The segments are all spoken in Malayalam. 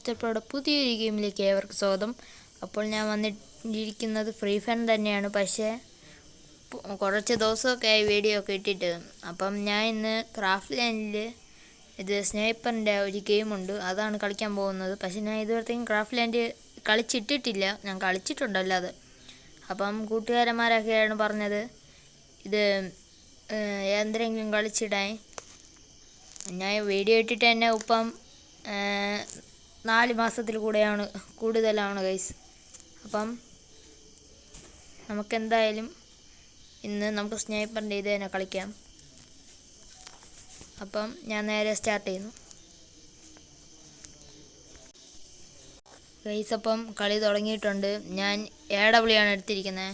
മാസ്റ്റർ പ്രോയുടെ പുതിയൊരു ഗെയിമിലേക്ക് ഏവർക്ക് സ്വാഗതം. അപ്പോൾ ഞാൻ വന്നിരിക്കുന്നത് ഫ്രീ ഫയർ തന്നെയാണ്. പക്ഷേ കുറച്ച് ദിവസമൊക്കെ ആയി വീഡിയോ ഒക്കെ ഇട്ടിട്ട്. അപ്പം ഞാൻ ഇന്ന് ക്രാഫ്റ്റ് ലാൻഡിൽ ഇത് സ്നൈപ്പറിൻ്റെ ഒരു ഗെയിമുണ്ട്, അതാണ് കളിക്കാൻ പോകുന്നത്. പക്ഷേ ഞാൻ ഇതുവരത്തേക്കും ക്രാഫ്റ്റ് ലാൻഡ് കളിച്ചിട്ടിട്ടില്ല, ഞാൻ കളിച്ചിട്ടുണ്ടല്ലാതെ. അപ്പം കൂട്ടുകാരന്മാരൊക്കെയാണ് പറഞ്ഞത് ഇത് എന്തെങ്കിലും കളിച്ചിടാൻ. ഞാൻ വീഡിയോ ഇട്ടിട്ട് തന്നെ ഇപ്പം 4 മാസത്തിൽ കൂടുതലാണ് ഗൈസ്. അപ്പം നമുക്കെന്തായാലും ഇന്ന് നമുക്ക് സ്നൈപ്പറിൻ്റെ ഇത് തന്നെ കളിക്കാം. അപ്പം ഞാൻ നേരെ സ്റ്റാർട്ട് ചെയ്യുന്നു ഗൈസ്. അപ്പം കളി തുടങ്ങിയിട്ടുണ്ട്. ഞാൻ AW ആണ് എടുത്തിരിക്കുന്നത്.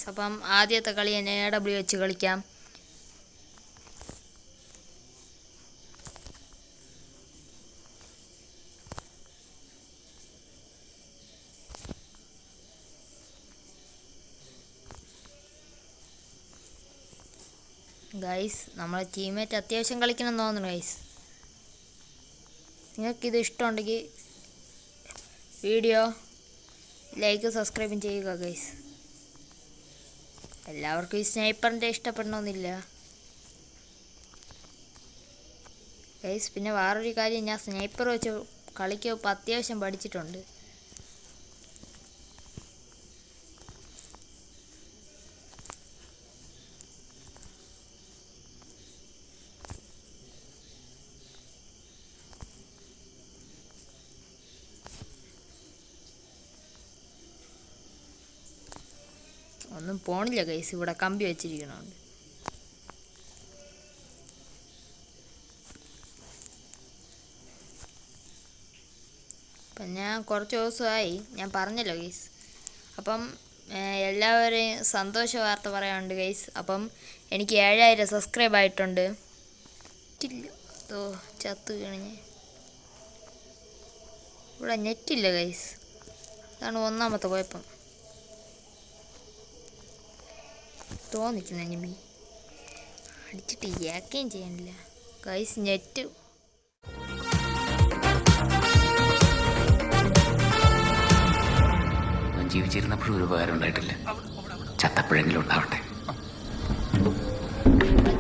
അപ്പം ആദ്യത്തെ കളി തന്നെ AW വെച്ച് കളിക്കാം. ഗൈസ്, നമ്മളെ ടീമേറ്റ് അത്യാവശ്യം കളിക്കണം എന്ന് തോന്നുന്നു ഗൈസ്. നിങ്ങൾക്കിത് ഇഷ്ടമുണ്ടെങ്കിൽ വീഡിയോ ലൈക്ക് സബ്സ്ക്രൈബും ചെയ്യുക ഗൈസ്. എല്ലാവർക്കും ഈ സ്നൈപ്പറിൻ്റെ ഇഷ്ടപ്പെടണമെന്നില്ല ഗൈസ്. പിന്നെ വേറൊരു കാര്യം, ഞാൻ സ്നൈപ്പർ വെച്ച് കളിക്കുമ്പോൾ അത്യാവശ്യം പഠിച്ചിട്ടുണ്ട്. ഒന്നും പോണില്ല ഗൈസ്, ഇവിടെ കമ്പി വെച്ചിരിക്കണുണ്ട്. അപ്പം ഞാൻ കുറച്ച് ദിവസമായി, ഞാൻ പറഞ്ഞല്ലോ ഗൈസ്. അപ്പം എല്ലാവരെയും സന്തോഷ വാർത്ത പറയാനുണ്ട് ഗൈസ്. അപ്പം എനിക്ക് 7000 സബ്സ്ക്രൈബ് ആയിട്ടുണ്ട്. ചത്തു കഴിഞ്ഞ് ഇവിടെ നെറ്റില്ല ഗൈസ്, അതാണ് ഒന്നാമത്തെ കുഴപ്പം. തോന്നിക്കുന്ന എനിമി അടിച്ചിട്ട് ഏക്കുകയും ചെയ്യാനില്ല ഗൈസ്. നെറ്റ് ജീവിച്ചിരുന്നപ്പോഴും ഒരു ഉപകാരം ഉണ്ടായിട്ടില്ല, ചത്തപ്പോഴെങ്കിലും ഉണ്ടാവട്ടെ.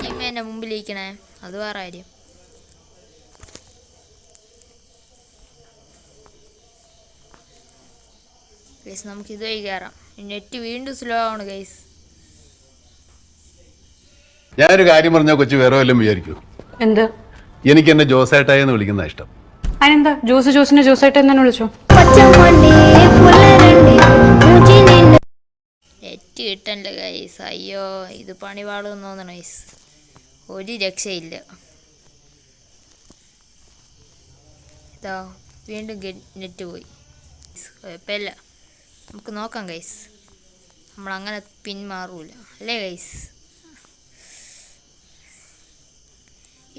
ടീം എന്നെ മുമ്പിലിരിക്കണേ, അത് വേറെ കാര്യം. ഗൈസ്, നമുക്ക് ഇതുവഴി കയറാം. നെറ്റ് വീണ്ടും സ്ലോ ആണ് ഗൈസ്. ഞാനൊരു കാര്യം പറഞ്ഞാൽ കൊച്ചു വേറെ വല്ലതും വിചാരിക്കൂ. എന്ത്? എനിക്ക് എന്നെ ജോസേട്ടായി എന്ന് വിളിക്കുന്ന ഇഷ്ടം. അതിനെന്താ? ജോസിനെ ജോസേട്ടൻ തന്നെ വിളിച്ചോ. നെറ്റ് കിട്ടണ്ട ഗൈസ്. അയ്യോ, ഇത് പണിപാടുമെന്ന് തോന്നണം ഗൈസ്. ഒരു രക്ഷയില്ല. ഇതാ വീണ്ടും നെറ്റ് പോയി. കുഴപ്പമില്ല, നമുക്ക് നോക്കാം ഗൈസ്. നമ്മളങ്ങനെ പിന്മാറൂല അല്ലേ ഗൈസ്.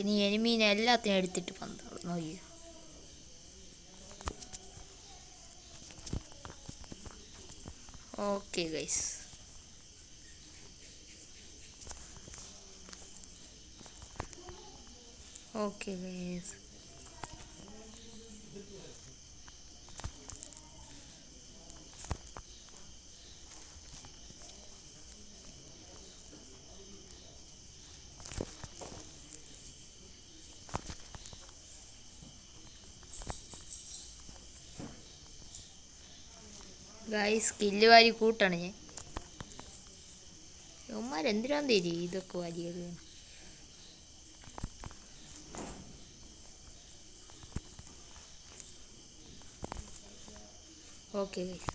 ഇനി എനിമീനെ എല്ലാത്തിനും എടുത്തിട്ട് പന്താളൂ നോക്കി. Okay guys, okay guys. Guys, skill വാരി കൂട്ടാണ് ഞാൻ. ഇവന്മാരെന്തിനാന്ന് തരി ഇതൊക്കെ വാരിയത്. Okay guys,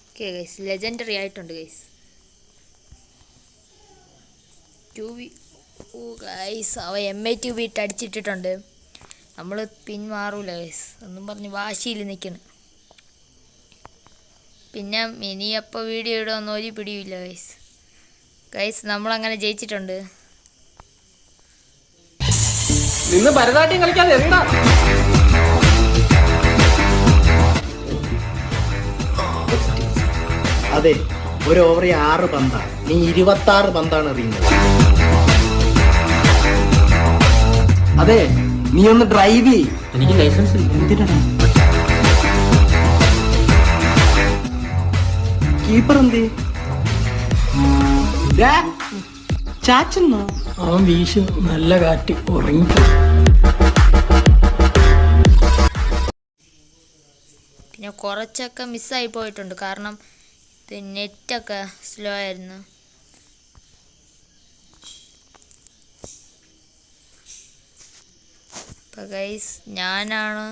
okay guys, legendary ആയിട്ടുണ്ട് ഗൈസ്. 2v. ഓ ഗൈസ്, അവ MA2 ഇട്ട് അടിച്ചിട്ടിട്ടുണ്ട്. നമ്മൾ പിന്മാറൂല ഗൈസ് ഒന്നും പറഞ്ഞ് വാശിയിൽ നിൽക്കണം. പിന്നെ ഇനി അപ്പോൾ വീഡിയോ ഇടുമെന്ന് ഒരു പിടിയില്ല ഗൈസ്. ഗൈസ് നമ്മളങ്ങനെ ജയിച്ചിട്ടുണ്ട്. നിന്ന് ഭരതനാട്യം കളിക്കാതെ എറിയടാ. അതെ, ഒരു ഓവറിൽ 6 പന്താണ്, നീ 26 പന്താണ് എറിയുന്നത്. അതെ, നീ ഒന്ന് ഡ്രൈവ് ചെയ്. എനിക്ക് ലൈസൻസ് ഇല്ല. എന്തിനാണ് കീപ്പർ എന്ത് ചാച്ചെന്നോ? അവൻ വീശു, നല്ല കാറ്റ്, ഉറങ്ങി. പിന്നെ കുറച്ചൊക്കെ മിസ്സായി പോയിട്ടുണ്ട്, കാരണം ഇത് നെറ്റൊക്കെ സ്ലോ ആയിരുന്നു. അപ്പോൾ ഗൈസ്, ഞാനാണ്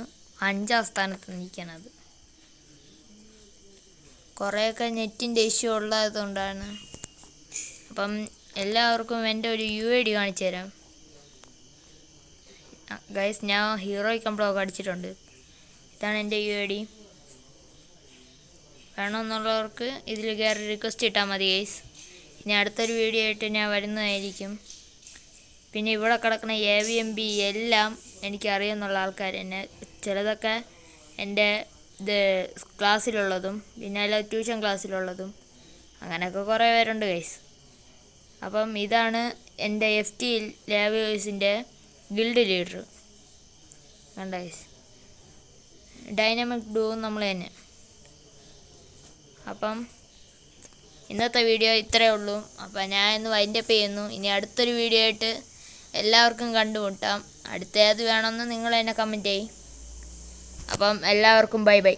5ാം സ്ഥാനത്ത് നിൽക്കുന്നത്. കുറേയൊക്കെ നെറ്റിൻ്റെ ഇഷ്യൂ ഉള്ളതുകൊണ്ടാണ്. അപ്പം എല്ലാവർക്കും എൻ്റെ ഒരു UID കാണിച്ചു തരാം ഗൈസ്. ഞാൻ ഹീറോയ്ക്ക് ബ്ലോഗ് അടിച്ചിട്ടുണ്ട്. ഇതാണ് എൻ്റെ UID. വേണമെന്നുള്ളവർക്ക് ഇതിൽ കയറി റിക്വസ്റ്റ് ഇട്ടാൽ മതി ഗൈസ്. ഇനി അടുത്തൊരു വീഡിയോ ആയിട്ട് ഞാൻ വരുന്നതായിരിക്കും. പിന്നെ ഇവിടെ കിടക്കുന്ന AVMB എല്ലാം എനിക്കറിയുന്നുള്ള ആൾക്കാർ എന്നെ, ചിലതൊക്കെ എൻ്റെ ഇത് ക്ലാസ്സിലുള്ളതും പിന്നെ അല്ല ട്യൂഷൻ ക്ലാസ്സിലുള്ളതും അങ്ങനെയൊക്കെ കുറേ പേരുണ്ട് ഗൈസ്. അപ്പം ഇതാണ് എൻ്റെ FT ലാബേഴ്സിൻ്റെ ഗിൽഡ് ലീഡർ. കണ്ട ഗൈസ്, ഡൈനാമിക് ഡൂ നമ്മൾ തന്നെ. അപ്പം ഇന്നത്തെ വീഡിയോ ഇത്രയേ ഉള്ളൂ. അപ്പം ഞാൻ ഇന്ന് വൈൻഡപ്പ് ചെയ്യുന്നു. ഇനി അടുത്തൊരു വീഡിയോ ആയിട്ട് എല്ലാവർക്കും കണ്ടുമുട്ടാം. അടുത്ത ഏത് വേണമെന്ന് നിങ്ങൾ എന്നെ കമൻറ്റ് ചെയ്യും. അപ്പം എല്ലാവർക്കും ബൈ ബൈ.